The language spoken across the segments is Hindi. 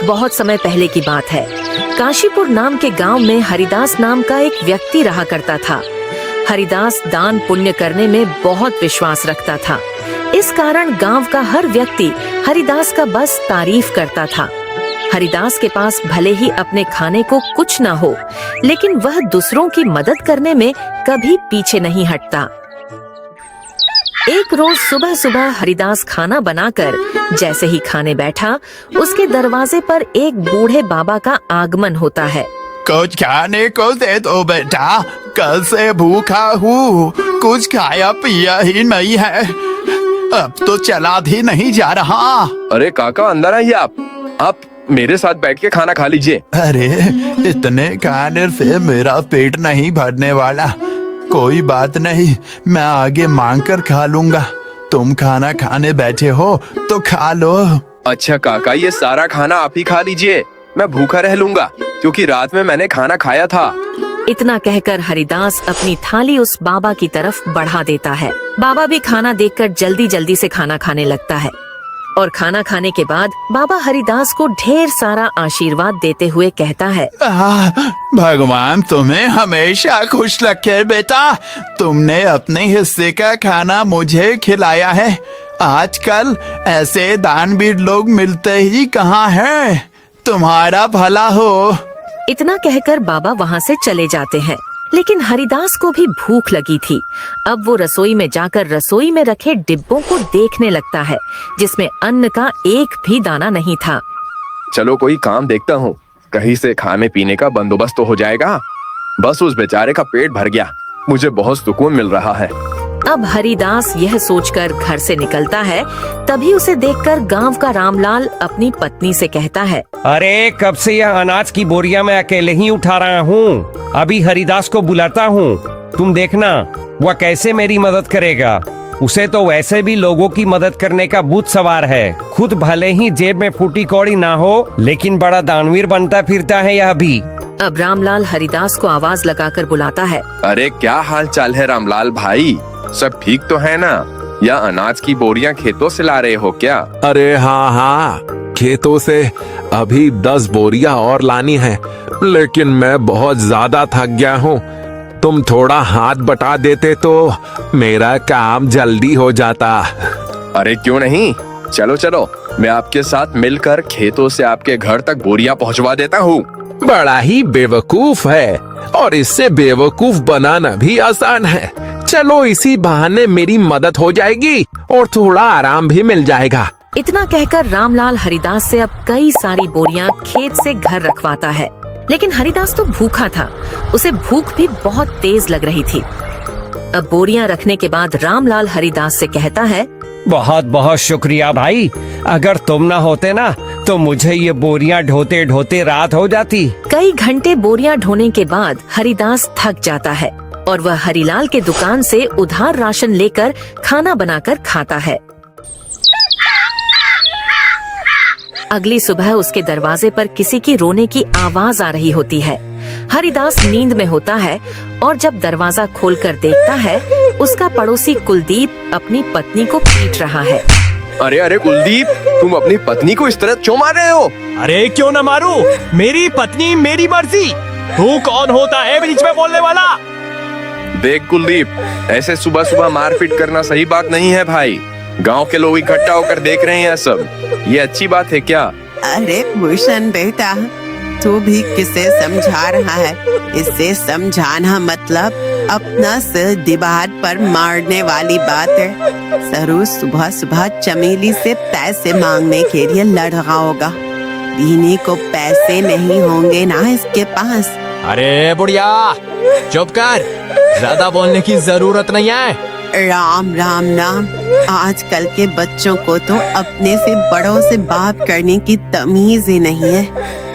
बहुत समय पहले की बात है। काशीपुर नाम के गांव में हरिदास नाम का एक व्यक्ति रहा करता था। हरिदास दान पुण्य करने में बहुत विश्वास रखता था। इस कारण गांव का हर व्यक्ति हरिदास का बस तारीफ करता था। हरिदास के पास भले ही अपने खाने को कुछ न हो, लेकिन वह दूसरों की मदद करने में कभी पीछे नहीं हटता। एक रोज सुबह सुबह हरिदास खाना बनाकर जैसे ही खाने बैठा, उसके दरवाजे पर एक बूढ़े बाबा का आगमन होता है। कुछ खाने को दे दो बेटा, कल से भूखा हूँ, कुछ खाया पिया ही नहीं है, अब तो चला भी नहीं जा रहा। अरे काका अंदर आइए, आप मेरे साथ बैठ के खाना खा लीजिए। अरे इतने खाने से मेरा पेट नहीं भरने वाला। कोई बात नहीं, मैं आगे मांग कर खा लूंगा। तुम खाना खाने बैठे हो तो खा लो। अच्छा काका, ये सारा खाना आप ही खा लीजिए, मैं भूखा रह लूंगा क्योंकि रात में मैंने खाना खाया था। इतना कहकर हरिदास अपनी थाली उस बाबा की तरफ बढ़ा देता है। बाबा भी खाना देखकर जल्दी जल्दी से खाना खाने लगता है और खाना खाने के बाद बाबा हरिदास को ढेर सारा आशीर्वाद देते हुए कहता है, भगवान तुम्हें हमेशा खुश रखे बेटा। तुमने अपने हिस्से का खाना मुझे खिलाया है। आजकल ऐसे दानवीर लोग मिलते ही कहाँ हैं। तुम्हारा भला हो। इतना कहकर बाबा वहाँ से चले जाते हैं। लेकिन हरिदास को भी भूख लगी थी। अब वो रसोई में जाकर रसोई में रखे डिब्बों को देखने लगता है, जिसमें अन्न का एक भी दाना नहीं था। चलो कोई काम देखता हूँ, कहीं से खाने पीने का बंदोबस्त तो हो जाएगा। बस उस बेचारे का पेट भर गया, मुझे बहुत सुकून मिल रहा है। अब हरिदास यह सोचकर घर से निकलता है, तभी उसे देखकर गांव का रामलाल अपनी पत्नी से कहता है, अरे कब से यह अनाज की बोरियां मैं अकेले ही उठा रहा हूँ। अभी हरिदास को बुलाता हूँ, तुम देखना वह कैसे मेरी मदद करेगा। उसे तो वैसे भी लोगों की मदद करने का भूत सवार है। खुद भले ही जेब में फूटी कौड़ी ना हो, लेकिन बड़ा दानवीर बनता फिरता है यह भी। अब रामलाल हरिदास को आवाज लगाकर बुलाता है, अरे क्या हाल चाल है रामलाल भाई, सब ठीक तो है ना? या अनाज की बोरियां खेतों से ला रहे हो क्या? अरे हाँ, खेतों से अभी 10 बोरियां और लानी है, लेकिन मैं बहुत ज्यादा थक गया हूँ। तुम थोड़ा हाथ बटा देते तो मेरा काम जल्दी हो जाता। अरे क्यों नहीं, चलो चलो, मैं आपके साथ मिलकर खेतों से आपके घर तक बोरियां पहुंचवा देता हूँ। बड़ा ही बेवकूफ है, और इससे बेवकूफ बनाना भी आसान है। चलो इसी बहाने मेरी मदद हो जाएगी और थोड़ा आराम भी मिल जाएगा। इतना कहकर रामलाल हरिदास से अब कई सारी बोरियां खेत से घर रखवाता है। लेकिन हरिदास तो भूखा था, उसे भूख भी बहुत तेज लग रही थी। अब बोरियां रखने के बाद रामलाल हरिदास से कहता है, बहुत बहुत शुक्रिया भाई, अगर तुम ना होते ना तो मुझे ये बोरियां ढोते ढोते रात हो जाती। कई घंटे बोरियां ढोने के बाद हरिदास थक जाता है और वह हरिलाल के दुकान से उधार राशन लेकर खाना बनाकर खाता है। अगली सुबह उसके दरवाजे पर किसी की रोने की आवाज आ रही होती है। हरिदास नींद में होता है और जब दरवाजा खोलकर देखता है, उसका पड़ोसी कुलदीप अपनी पत्नी को पीट रहा है। अरे अरे कुलदीप, तुम अपनी पत्नी को इस तरह क्यों मार रहे हो? अरे क्यों न मारूं, मेरी पत्नी मेरी मर्जी। तू कौन होता है बीच में बोलने वाला? देख कुलदीप, ऐसे सुबह सुबह मारपीट करना सही बात नहीं है भाई। गांव के लोग इकट्ठा होकर देख रहे हैं सब, ये अच्छी बात है क्या? अरे भूषण बेटा, तू भी किसे समझा रहा है? इसे समझाना मतलब अपना सिर दीवार पर मारने वाली बात है। सरू सुबह सुबह चमेली से पैसे मांगने के लिए लड़ रहा होगा। दीनी को पैसे नहीं होंगे ना इसके पास। अरे बुढ़िया चुप कर, ज्यादा बोलने की जरूरत नहीं है। राम राम नाम, आजकल के बच्चों को तो अपने से बड़ों से बात करने की तमीज ही नहीं है।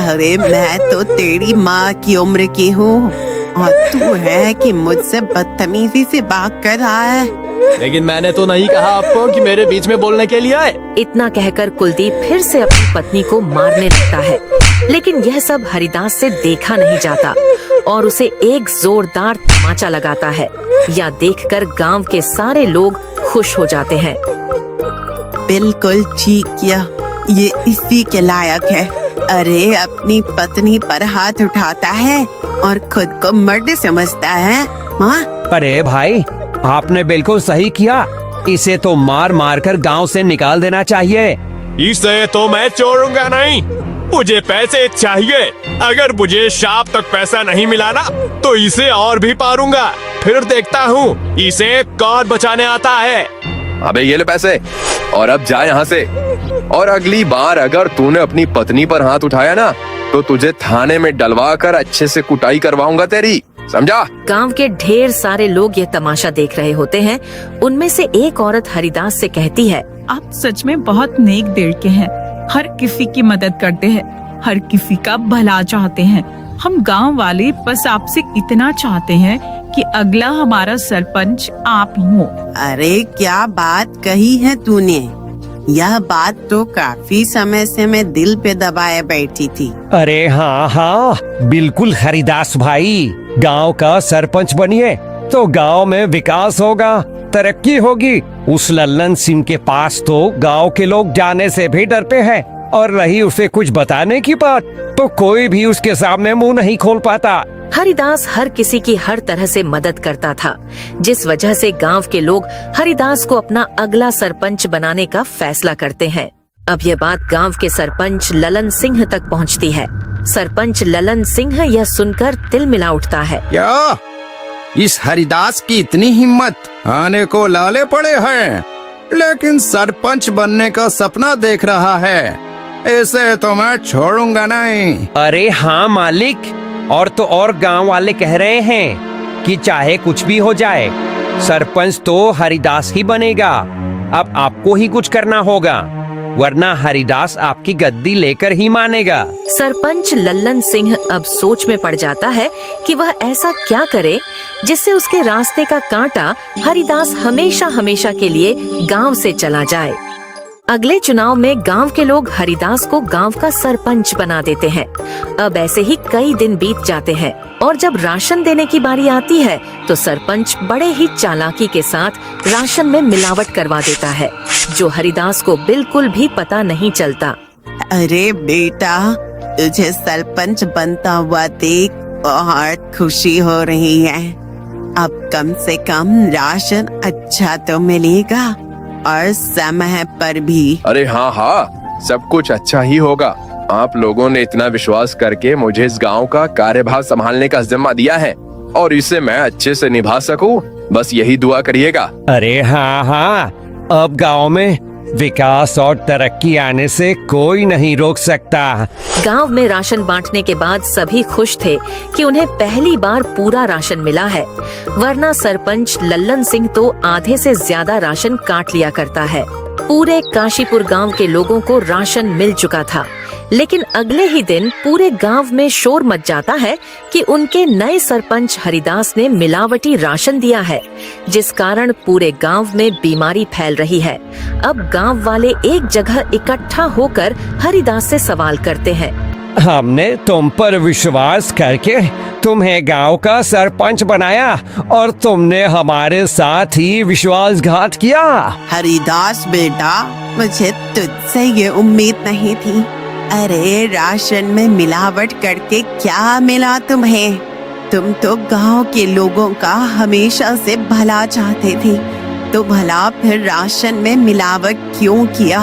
अरे मैं तो तेरी माँ की उम्र की हूँ और तू है कि मुझसे बदतमीजी से बात कर रहा है। लेकिन मैंने तो नहीं कहा आपको कि मेरे बीच में बोलने के लिए आए। इतना कहकर कुलदीप फिर से अपनी पत्नी को मारने लगता है, लेकिन यह सब हरिदास से देखा नहीं जाता और उसे एक जोरदार तमाचा लगाता है। यह देखकर गांव के सारे लोग खुश हो जाते हैं। बिल्कुल ठीक किया, ये इसी के लायक है। अरे अपनी पत्नी पर हाथ उठाता है और खुद को मर्द समझता है। हाँ, अरे भाई, आपने बिल्कुल सही किया। इसे तो मार मार कर गाँव से निकाल देना चाहिए। इसे तो मैं छोड़ूंगा नहीं। मुझे पैसे चाहिए। अगर मुझे शाम तक पैसा नहीं मिला ना तो इसे और भी मारूंगा। फिर देखता हूँ इसे कौन बचाने आता है। अबे ये ले पैसे और अब जा यहाँ से। और अगली बार अगर तूने अपनी पत्नी पर हाथ उठाया ना तो तुझे थाने में डलवा कर अच्छे से कुटाई करवाऊंगा तेरी, समझा? गांव के ढेर सारे लोग ये तमाशा देख रहे होते हैं। उनमें से एक औरत हरिदास से कहती है, आप सच में बहुत नेक दिल के हैं। हर किसी की मदद करते हैं, हर किसी का भला चाहते हैं। हम गांव वाले बस आपसे इतना चाहते हैं कि अगला हमारा सरपंच आप ही हो। अरे क्या बात कही है तूने। यह बात तो काफी समय से मैं दिल पे दबाए बैठी थी। अरे हाँ हाँ, बिल्कुल हरिदास भाई। गांव का सरपंच बनिए तो गांव में विकास होगा, तरक्की होगी। उस लल्लन सिंह के पास तो गांव के लोग जाने से भी डरते हैं, और रही उसे कुछ बताने की बात तो कोई भी उसके सामने मुंह नहीं खोल पाता। हरिदास हर किसी की हर तरह से मदद करता था, जिस वजह से गांव के लोग हरिदास को अपना अगला सरपंच बनाने का फैसला करते हैं। अब यह बात गांव के सरपंच ललन सिंह तक पहुंचती है। सरपंच ललन सिंह यह सुनकर तिलमिला उठता है। क्या इस हरिदास की इतनी हिम्मत? आने को लाले पड़े हैं, लेकिन सरपंच बनने का सपना देख रहा है। इसे तो मैं छोड़ूंगा नहीं। अरे हाँ मालिक, और तो और गांव वाले कह रहे हैं कि चाहे कुछ भी हो जाए सरपंच तो हरिदास ही बनेगा। अब आपको ही कुछ करना होगा, वरना हरिदास आपकी गद्दी लेकर ही मानेगा। सरपंच लल्लन सिंह अब सोच में पड़ जाता है कि वह ऐसा क्या करे जिससे उसके रास्ते का कांटा हरिदास हमेशा हमेशा के लिए गांव से चला जाए। अगले चुनाव में गांव के लोग हरिदास को गांव का सरपंच बना देते हैं। अब ऐसे ही कई दिन बीत जाते हैं और जब राशन देने की बारी आती है तो सरपंच बड़े ही चालाकी के साथ राशन में मिलावट करवा देता है, जो हरिदास को बिल्कुल भी पता नहीं चलता। अरे बेटा, तुझे सरपंच बनता हुआ देख बहुत खुशी हो रही है। अब कम से कम राशन अच्छा तो मिलेगा और समय पर भी। अरे हाँ हाँ, सब कुछ अच्छा ही होगा। आप लोगों ने इतना विश्वास करके मुझे इस गांव का कार्यभार संभालने का जिम्मा दिया है और इसे मैं अच्छे से निभा सकूं, बस यही दुआ करिएगा। अरे हाँ हाँ, अब गांव में विकास और तरक्की आने से कोई नहीं रोक सकता। गांव में राशन बांटने के बाद सभी खुश थे कि उन्हें पहली बार पूरा राशन मिला है, वरना सरपंच लल्लन सिंह तो आधे से ज्यादा राशन काट लिया करता है। पूरे काशीपुर गांव के लोगों को राशन मिल चुका था, लेकिन अगले ही दिन पूरे गांव में शोर मच जाता है कि उनके नए सरपंच हरिदास ने मिलावटी राशन दिया है, जिस कारण पूरे गांव में बीमारी फैल रही है। अब गांव वाले एक जगह इकट्ठा होकर हरिदास से सवाल करते हैं। हमने तुम पर विश्वास करके तुम्हें गांव का सरपंच बनाया और तुमने हमारे साथ ही विश्वासघात किया। हरिदास बेटा, मुझे तुझसे ये उम्मीद नहीं थी। अरे राशन में मिलावट करके क्या मिला तुम्हें? तुम तो गांव के लोगों का हमेशा से भला चाहते थे, तो भला फिर राशन में मिलावट क्यों किया?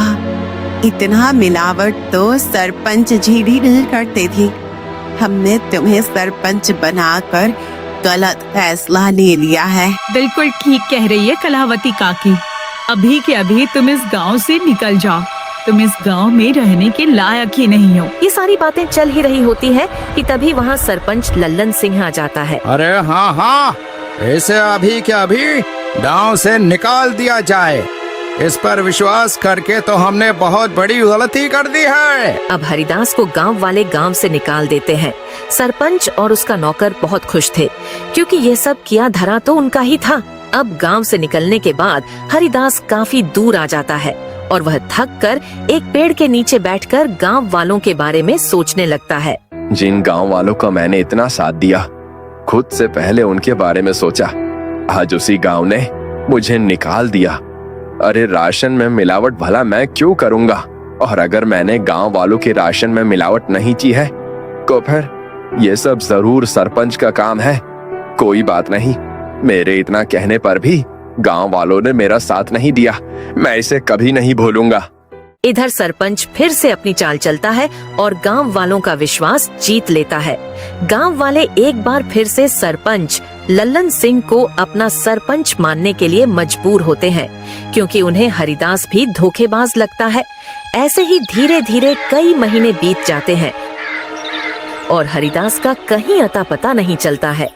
इतना मिलावट तो सरपंच जी भी नहीं करते थे। हमने तुम्हें सरपंच बनाकर गलत फैसला ले लिया है। बिल्कुल ठीक कह रही है कलावती काकी। अभी के अभी तुम इस गांव से निकल जाओ। तुम इस गांव में रहने के लायक ही नहीं हो। ये सारी बातें चल ही रही होती है कि तभी वहाँ सरपंच लल्लन सिंह आ जाता है। अरे हाँ हाँ, इसे अभी के अभी गांव से निकाल दिया जाए। इस पर विश्वास करके तो हमने बहुत बड़ी गलती कर दी है। अब हरिदास को गांव वाले गांव से निकाल देते हैं। सरपंच और उसका नौकर बहुत खुश थे, क्योंकि ये सब किया धरा तो उनका ही था। अब गांव से निकलने के बाद हरिदास काफी दूर आ जाता है और वह थक कर एक पेड़ के नीचे बैठकर गांव वालों के बारे में सोचने लगता है। जिन गांव वालों का मैंने इतना साथ दिया, खुद से पहले उनके बारे में सोचा, आज उसी गांव ने मुझे निकाल दिया। अरे राशन में मिलावट भला मैं क्यों करूंगा? और अगर मैंने गांव वालों के राशन में मिलावट नहीं की है तो फिर ये सब जरूर सरपंच का काम है। कोई बात नहीं, मेरे इतना कहने पर भी गांव वालों ने मेरा साथ नहीं दिया। मैं इसे कभी नहीं भूलूंगा। इधर सरपंच फिर से अपनी चाल चलता है और गांव वालों का विश्वास जीत लेता है। गांव वाले एक बार फिर से सरपंच लल्लन सिंह को अपना सरपंच मानने के लिए मजबूर होते हैं, क्योंकि उन्हें हरिदास भी धोखेबाज लगता है। ऐसे ही धीरे धीरे कई महीने बीत जाते हैं और हरिदास का कहीं अता पता नहीं चलता है।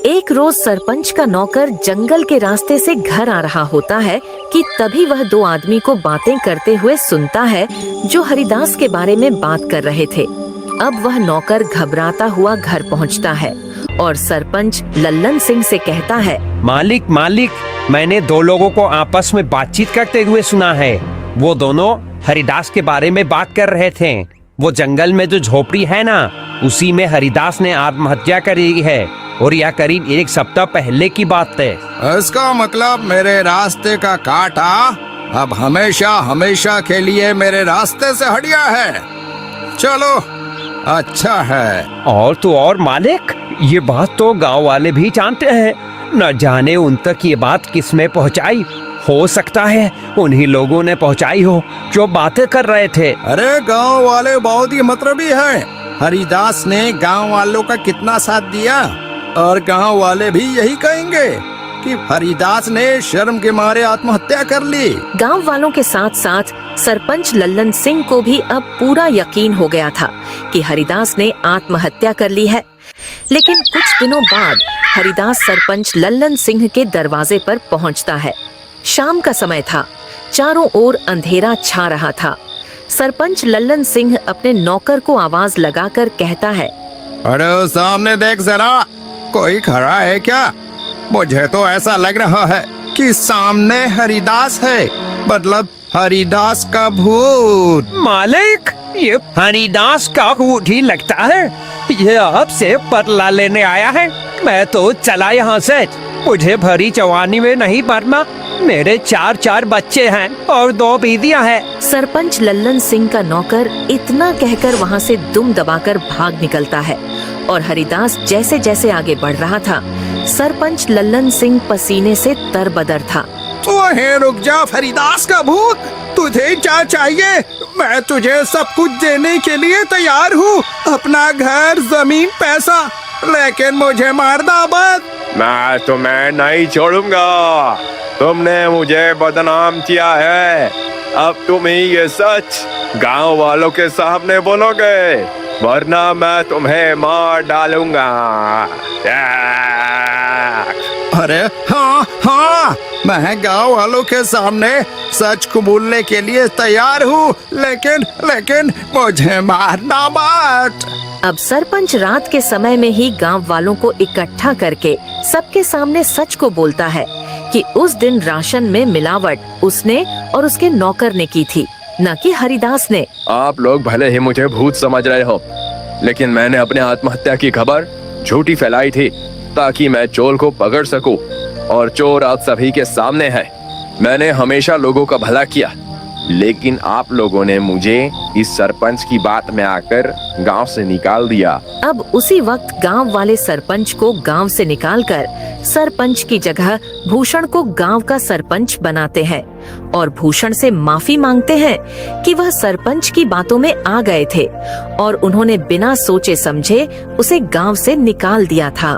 एक रोज सरपंच का नौकर जंगल के रास्ते से घर आ रहा होता है कि तभी वह दो आदमी को बातें करते हुए सुनता है जो हरिदास के बारे में बात कर रहे थे। अब वह नौकर घबराता हुआ घर पहुंचता है और सरपंच लल्लन सिंह से कहता है, मालिक मालिक, मैंने दो लोगों को आपस में बातचीत करते हुए सुना है। वो दोनों हरिदास के बारे में बात कर रहे थे। वो जंगल में जो झोपड़ी है ना, उसी में हरिदास ने आत्महत्या करी है और यह करीब एक सप्ताह पहले की बात है। इसका मतलब मेरे रास्ते का कांटा अब हमेशा हमेशा के लिए मेरे रास्ते से हट गया है। चलो, अच्छा है। और तो और मालिक, ये बात तो गांव वाले भी जानते हैं। न जाने उन तक ये बात किसने पहुंचाई। हो सकता है उन्हीं लोगों ने पहुंचाई हो जो बातें कर रहे थे। अरे गांव वाले बहुत ही मतलबी हैं। हरिदास ने गांव वालों का कितना साथ दिया और गांव वाले भी यही कहेंगे कि हरिदास ने शर्म के मारे आत्महत्या कर ली। गांव वालों के साथ साथ सरपंच लल्लन सिंह को भी अब पूरा यकीन हो गया था कि हरिदास ने आत्महत्या कर ली है। लेकिन कुछ दिनों बाद हरिदास सरपंच लल्लन सिंह के दरवाजे पर पहुंचता है। शाम का समय था, चारों ओर अंधेरा छा रहा था। सरपंच लल्लन सिंह अपने नौकर को आवाज लगाकर कहता है, अरे सामने देख जरा, कोई खड़ा है क्या? मुझे तो ऐसा लग रहा है कि सामने हरिदास है, मतलब हरिदास का भूत। मालिक, ये हरिदास का भूत ही लगता है। ये आपसे बदला लेने आया है। मैं तो चला यहाँ से। मुझे भरी जवानी में नहीं मरना। मेरे 4 बच्चे हैं और 2 बीवियां हैं। सरपंच लल्लन सिंह का नौकर इतना कहकर वहाँ से दुम दबाकर भाग निकलता है और हरिदास जैसे जैसे आगे बढ़ रहा था, सरपंच लल्लन सिंह पसीने से तरबदर था। तू है, रुक जा हरिदास का भूत। तुझे क्या चाहिए? मैं तुझे सब कुछ देने के लिए तैयार हूँ, अपना घर, जमीन, पैसा, लेकिन मुझे मारना मत। मैं तुम्हें नहीं छोड़ूंगा। तुमने मुझे बदनाम किया है। अब तुम ही ये सच गांव वालों के सामने बोलोगे, वरना मैं तुम्हें मार डालूंगा। अरे हाँ हाँ, मैं गांव वालों के सामने सच कबूलने के लिए तैयार हूँ, लेकिन मुझे मारना मत। अब सरपंच रात के समय में ही गांव वालों को इकट्ठा करके सबके सामने सच को बोलता है कि उस दिन राशन में मिलावट उसने और उसके नौकर ने की थी, न कि हरिदास ने। आप लोग भले ही मुझे भूत समझ रहे हो, लेकिन मैंने अपने आत्महत्या की खबर झूठी फैलाई थी ताकि मैं चोर को पकड़ सकूं, और चोर आज सभी के सामने है। मैंने हमेशा लोगों का भला किया, लेकिन आप लोगों ने मुझे इस सरपंच की बात में आकर गांव से निकाल दिया। अब उसी वक्त गांव वाले सरपंच को गांव से निकालकर सरपंच की जगह भूषण को गांव का सरपंच बनाते हैं और भूषण से माफी मांगते हैं कि वह सरपंच की बातों में आ गए थे और उन्होंने बिना सोचे समझे उसे गांव से निकाल दिया था।